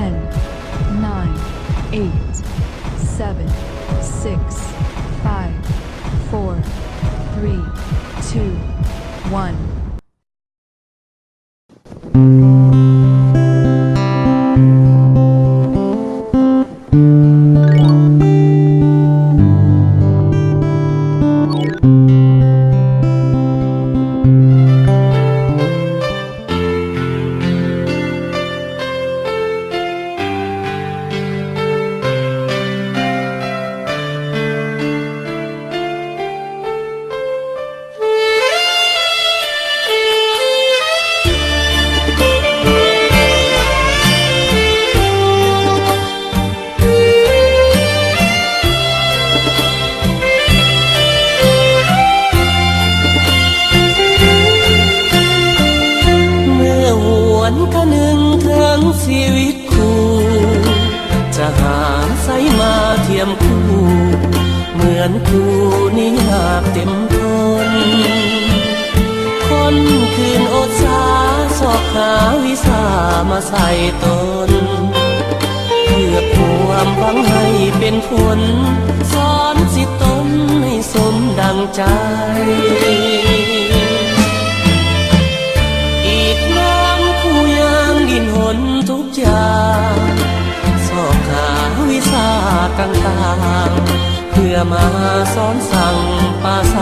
10, 9, 8, 7, 6, 5, 4, 3, 2, 1. ชีวิตคู่จะหาใส่มาเทียมคู่เหมือนคู่นี้หากเต็มทนคนคืนอดสาสอกหาวิสามาใส่ตนเพื่อความหวังให้เป็นผลสอนสิตนให้สมดังใจดินหนทุกอย่างสอบหาวิชาต่างๆเพื่อมาสอนสั่งปาใส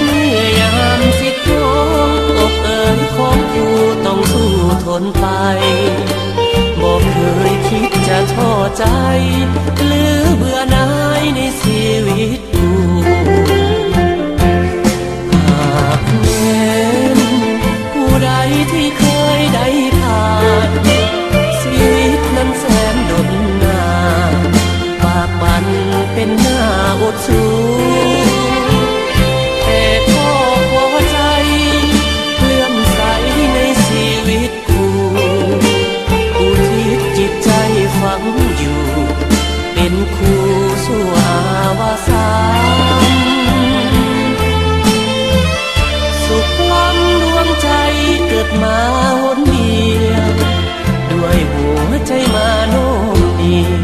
เมื่อยามสิทธิ์น้องอกเอ๋ยของผู้ต้องสู้ทนไปบอกเคยคิดจะท้อใจหรือเบื่อหน่ายในชีวิตคู่หากแม้นผู้ใดที่เคยได้ผ่านชีวิตนั้นแสนดนนานปากบันเป็นหน้าอดสู้แต่ก็พอใจเลื่อมใสในชีวิตคู่อุทิศจิตใจฝังอยู่เป็นคู่สู่อาวสานสุขล้ำดวงใจเกิดมาหนเดียวด้วยหัวใจมาโน้มเอียง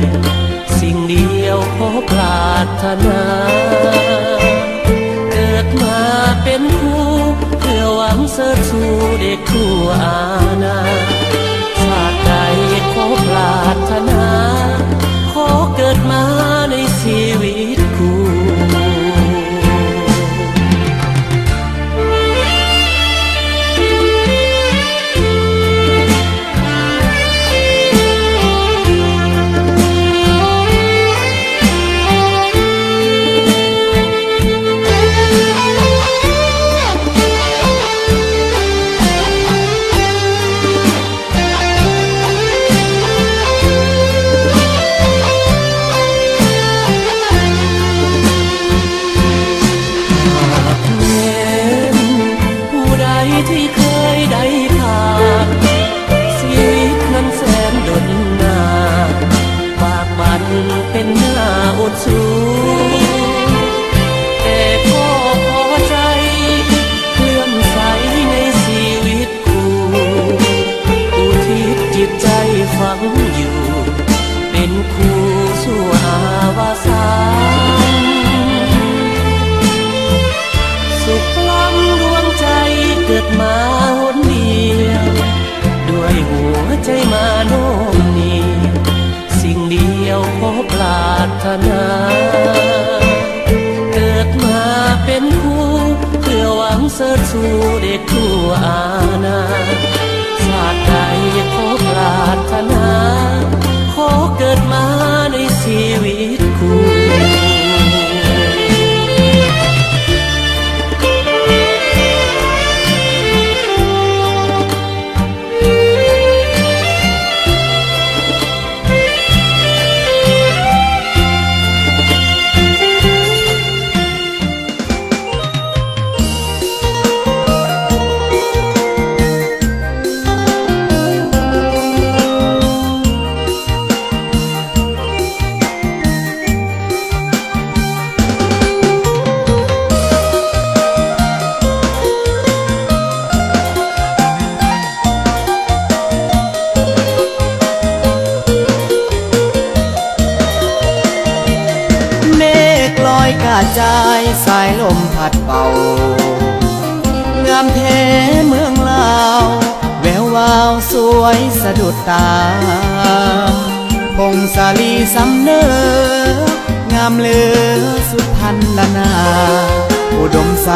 สิ่งเดียวขอปรารถนาเกิดมาเป็นคู่เพื่อหวังเสริฐสู่เด็กคู่อาณาชาติใดขอปรารถนาขอเกิดมาในชีวิตคู่ที่เคยได้ผ่านชีวิตนั้นแสนดนนานปากบันเป็นหน้าอดสู้แต่ก็พอใจเลื่อมใสในชีวิตคู่อุทิศจิตใจฝังอยู่เป็นคู่สู่อาวสานสุขล้ำดวงใจเกิดมาหนเดียวด้วยหัวใจมาโน้มเนียงสิ่งเดียวขอปรารถนาเกิดมาเป็นคู่เพื่อหวังเสริฐสู่เด็กคู่อาณาชาติใดขอปรารถนาขอเกิดมาในชีวิตคู่ จายสายลมพัดเป่า งามแท้เมืองลาวแวววาวสวยสะดุดตาพงสาลีสำเนองามเหลือสุดพันละนาอุดมใส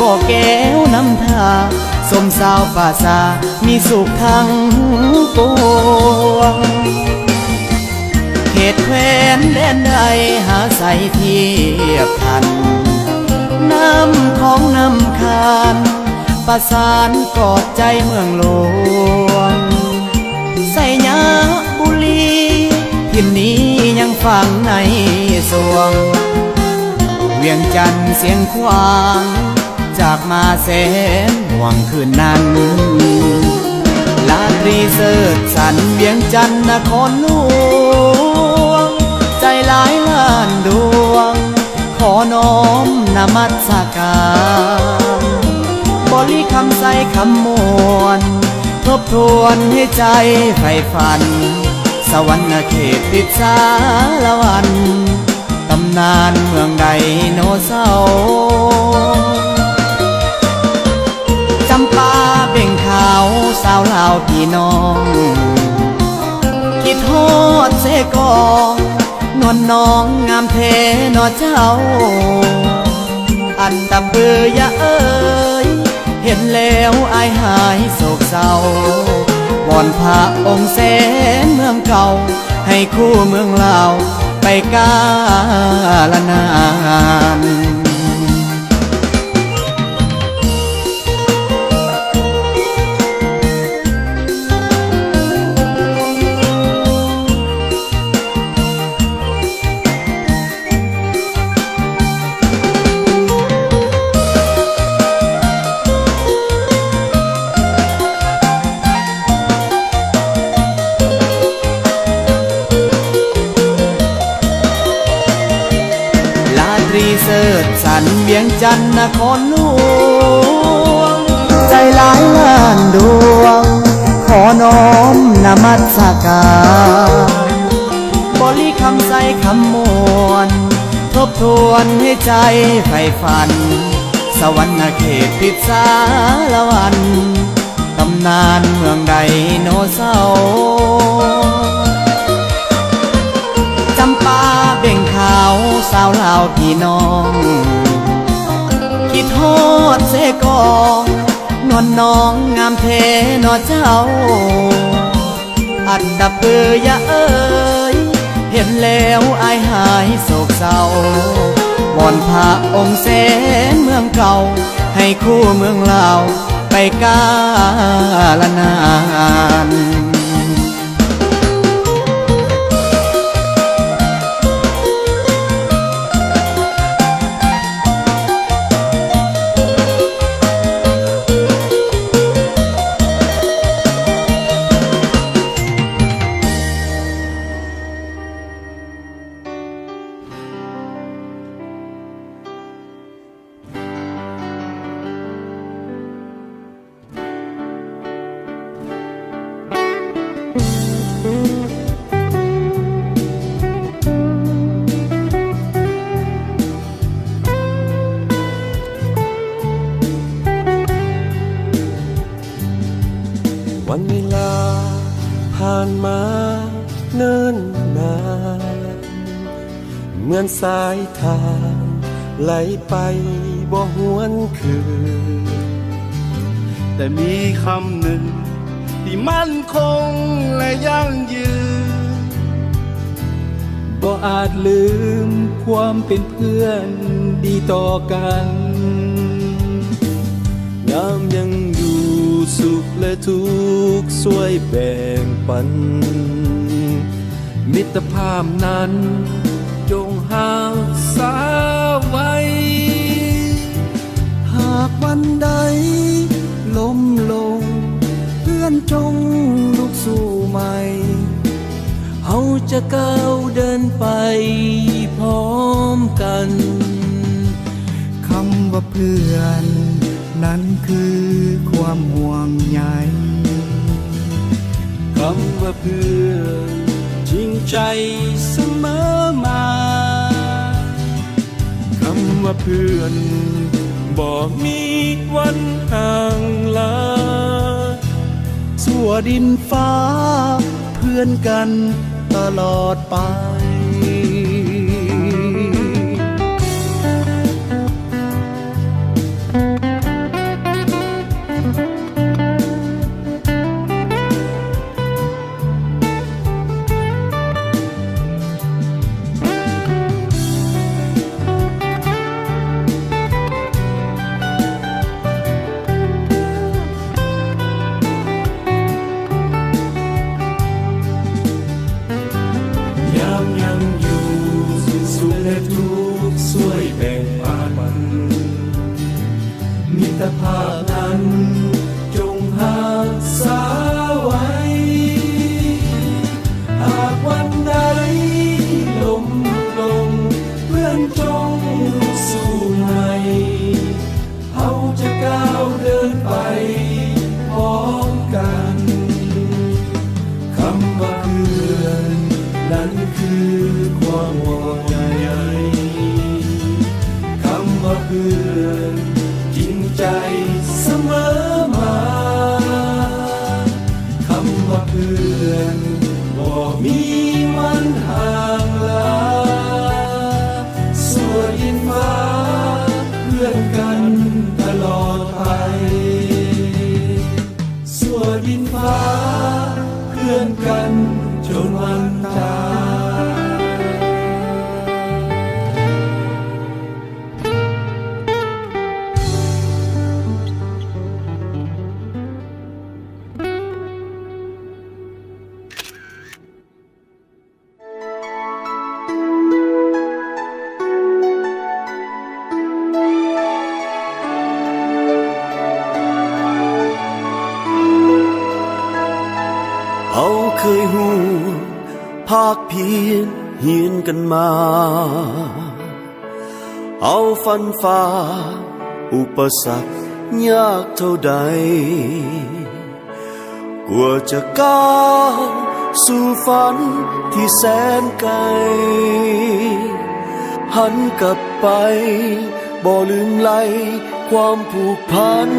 บ่อแก้วน้ำทาสมสาวป่าซามีสุขทั้งปวงเขตแคว้นแดนใดหาใสเทียบทันน้ำของน้ำคานประสานกอดใจเมืองหลวงใส่ยาบุรีทิ่นนี้ยังฝังในสวงเวียงจันทน์เสียงควางจากมาแสนห่วงคืนนั้นลาตรีเสิร์ชสันเวียงจันทน์นครหลวงใจหลายล้านดวงขอน้อมนมัสการบริคำใส่คำมวลทบทวนให้ใจใฝ่ฝันสวรรค์เขตติดสารวันตำนานเมืองไดโนเสาร์จำปาเบ่งขาวสาวลาวพี่น้องคิดฮอดเสกองนวลน้องงามเทนอเจ้าอันตะเบือยะเอ้ยเห็นแล้วอายหายโศกเศร้าวอนพระองค์แสนเมืองเก่าให้คู่เมืองลาวไปกาลนานเสิร์ชสันเวียงจันทน์นครหลวงใจหลายล้านดวงขอน้อมนมัสการบริคำใส่คำมวลทบทวนให้ใจใฝ่ฝันสวรรค์เขตติดสารวันตำนานเมืองไดโนเสาร์จำปาเบ่งขาวสาวลาวพี่น้องคิดฮอดเสกองนวลน้องงามเทนอเจ้าอันดับเบือยะเอ้ยเห็นแล้วอายหายโศกเศร้าวอนพระองค์แสนเมืองเก่าให้คู่เมืองลาวไปกาลนานวันเวลาผ่านมาเนิ่นนานเหมือนสายทางไหลไปบ่หวนคืนแต่มีคำหนึ่งที่มั่นคงและยั่งยืนบ่อาจลืมความเป็นเพื่อนดีต่อกันยามยังอยู่สุขและทุกข์ช่วยแบ่งปันมิตรภาพนั้นจงหาสาไว้หากวันใดล้มลงเพื่อนจงลุกสู้ใหม่เฮาจะก้าวเดินไปพร้อมกันคำว่าเพื่อนนั้นคือความห่วงใยคำว่าเพื่อนจริงใจเสมอมาค ำว่าเพื่อนบ่มีวันห่างลาชั่วดินฟ้าเพื่อนกันตลอดไปยังอยู่สุขและทุกข์ช่วยแบ่งปันมิตรภาพนั้นจงหาสาไว้หากวันใดล้มลงเพื่อนจงสู้ใหม่เขาจะก้าวเดินไปพร้อมกันคำว่าเพื่อนนั้นคือความห่วงใยคำว่าเพื่อนจริงใจเสมอมาคำว่าเพื่อนบ่มีวันห่างลาส่วนดินฟ้าเพื่อนกันตลอดไปส่วนดินฟ้าเพื่อนกันจนวันตายเขาเคยหูภาคเพียรเฮียนกันมาเอาฟันฝ่าอุปสรรคยากเท่าใดกว่าจะก้าวสู่ฝันที่แสนไกลหันกลับไปบ่ลืมไหลความผูกพัน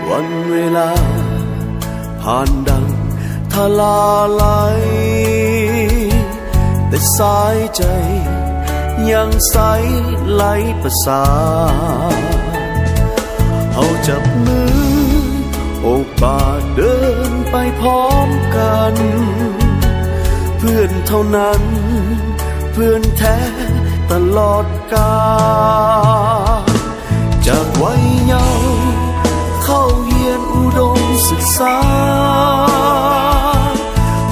วันเวลาผ่านดังทลาไหลแต่สายใจยังใสไหลประสานเอาจับมือโอบกอดเดินไปพร้อมกันเพื่อนเท่านั้นเพื่อนแท้ตลอดกาลจากวัยเยาว์เข้าเรียนอุดมศึกษา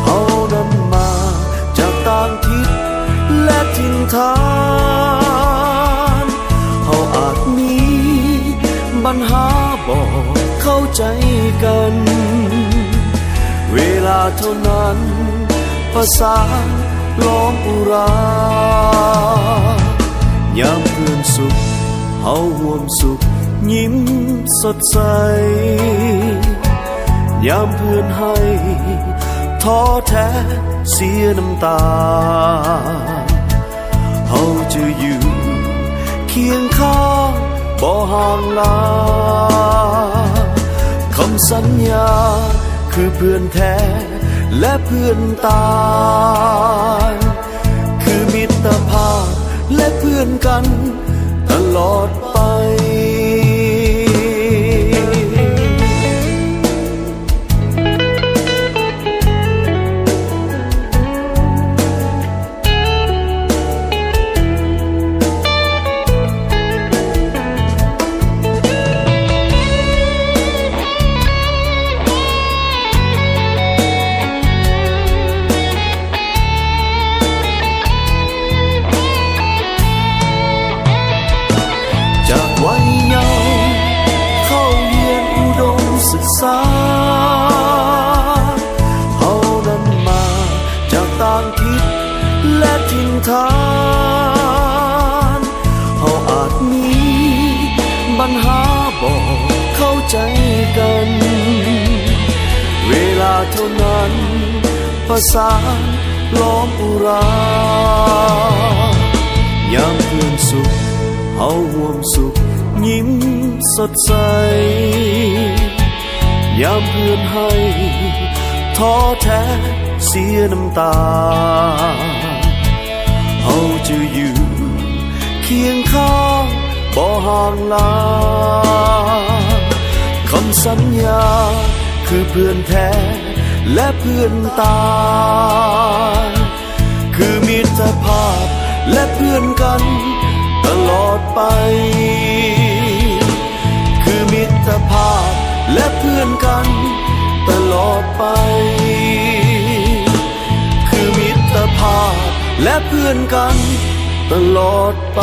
เอานั้นมาจากต่างทิศและถิ่นฐานเขาอาจมีปัญหาบอกเข้าใจกันเวลาเท่านั้นภาษาล้อมอุรายามเพื่อนสุขเฮาห่วมสุขยิ้มสดใสยามเพื่อนให้ท้อแท้เสียน้ำตาเฮาจะอยู่เคียงข้างบ่ห่างลาคำสัญญาคือเพื่อนแท้และเพื่อนตายคือมิตรภาพและเพื่อนกันตลอดไปวัยเยาว์เข้าเรียนอุดมศึกษาเอานั้นมาจากต่างทิศและถิ่นฐานเขาอาจมีปัญหาบอกเข้าใจกันเวลาเท่านั้นภาษาล้อมอุรา ยามเพื่อนสุขเฮาห่วมสุขยิ้มสดใสยามเพื่อนให้ท้อแท้เสียน้ำตาเฮาจะอยู่เคียงข้างบ่ห่างลาคำสัญญาคือเพื่อนแท้และเพื่อนตายคือมิตรภาพและเพื่อนกันตลอดไปคือมิตรภาพและเพื่อนกันตลอดไปคือมิตรภาพและเพื่อนกันตลอดไป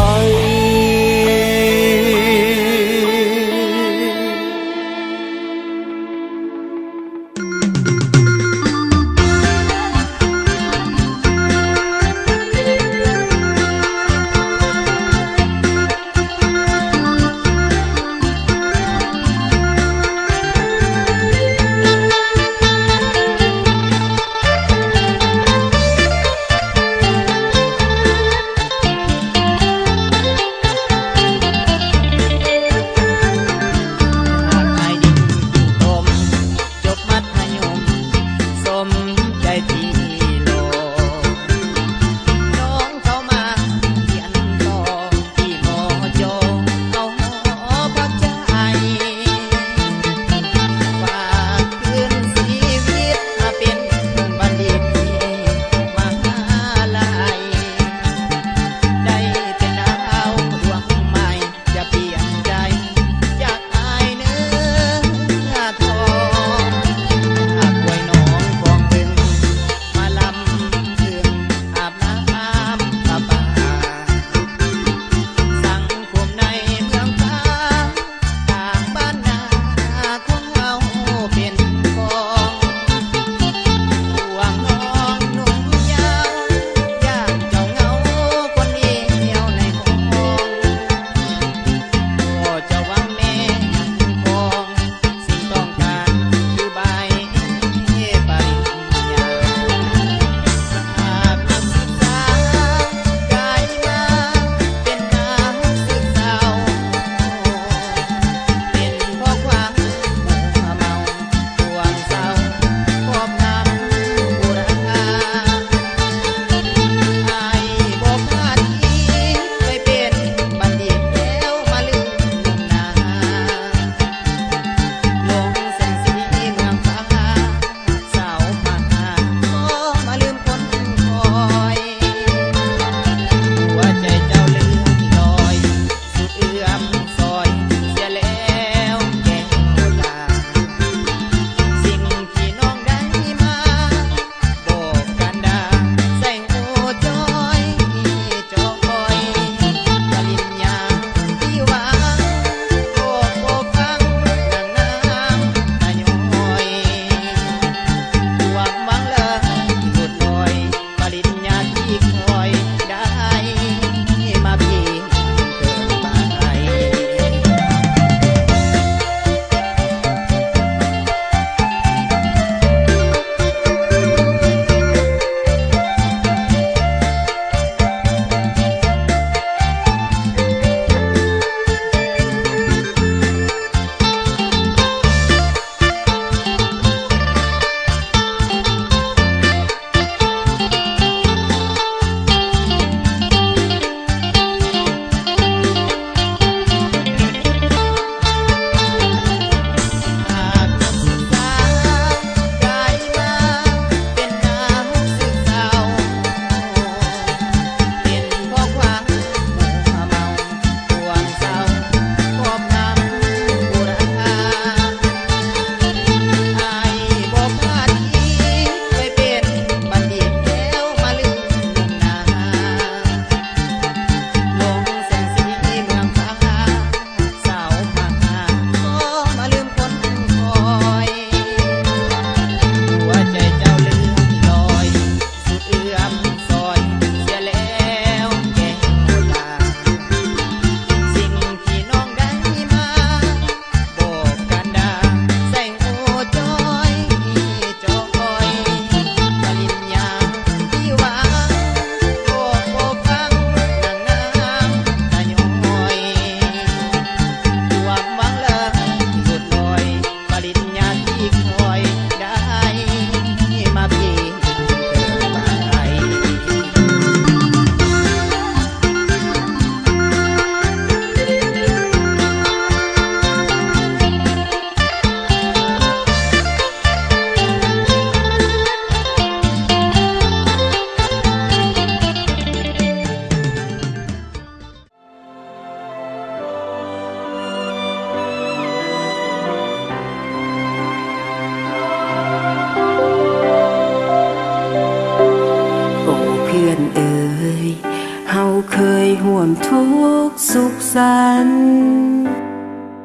เฮาเคยห่วมทุกข์สุขสันต์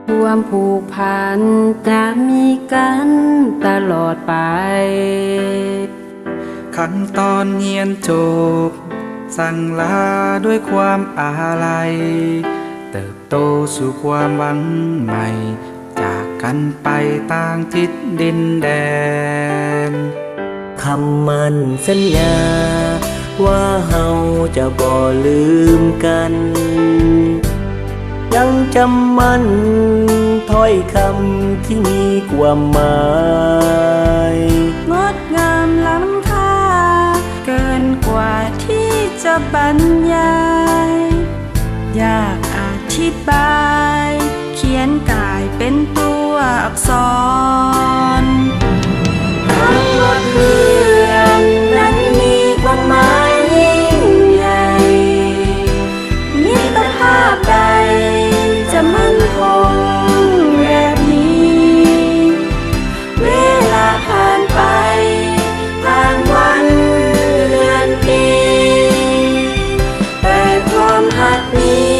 ความผูกพันจะมีกันตลอดไปขั้นตอนเรียนจบสั่งลาด้วยความอาลัยเติบโตสู่ความหวังใหม่จากกันไปต่างทิศดินแดนคำมันสัญญาว่าเฮาจะบ่ลืมกัน ยังจำมันถ้อยคำที่มีความหมายงดงามล้ำค่าเกินกว่าที่จะบรรยายอยากอธิบายเขียนกลายเป็นตัวอักษรคำว่าเพื่อนนั้นมีความหมายยิ่งใหญ่มิตรภาพใดจะมั่นคงแบบนี้เวลาผ่านไปผ่านวันเดือนปีแต่ความหักนี้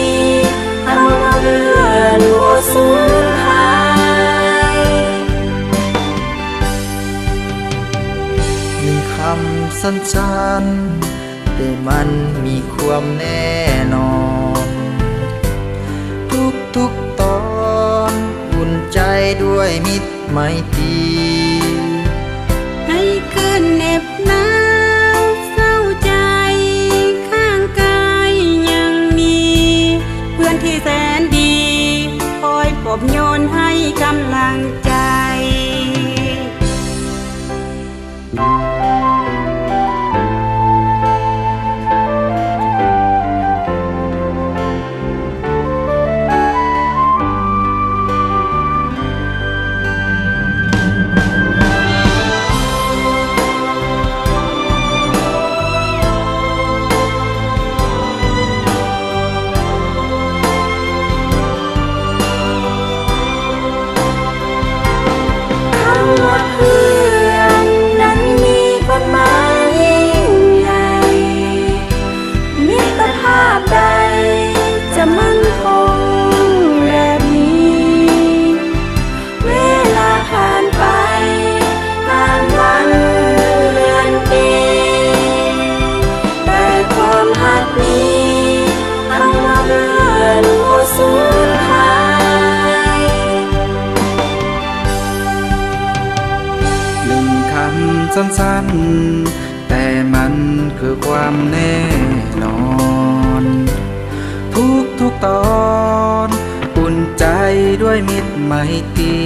ทำมาเพื่อนบ่สูญหายมีคำสั้นๆแต่มันมีความแน่นอนทุกตอนอุ่นใจด้วยมิตรไมตรีให้คืนเหน็บหนาวเศร้าใจข้างกายยังมีเพื่อนที่แสนดีคอยปลอบโยนให้กำลังใจสั้นๆแต่มันคือความแน่นอนทุกตอนอุ่นใจด้วยมิตรไมตรี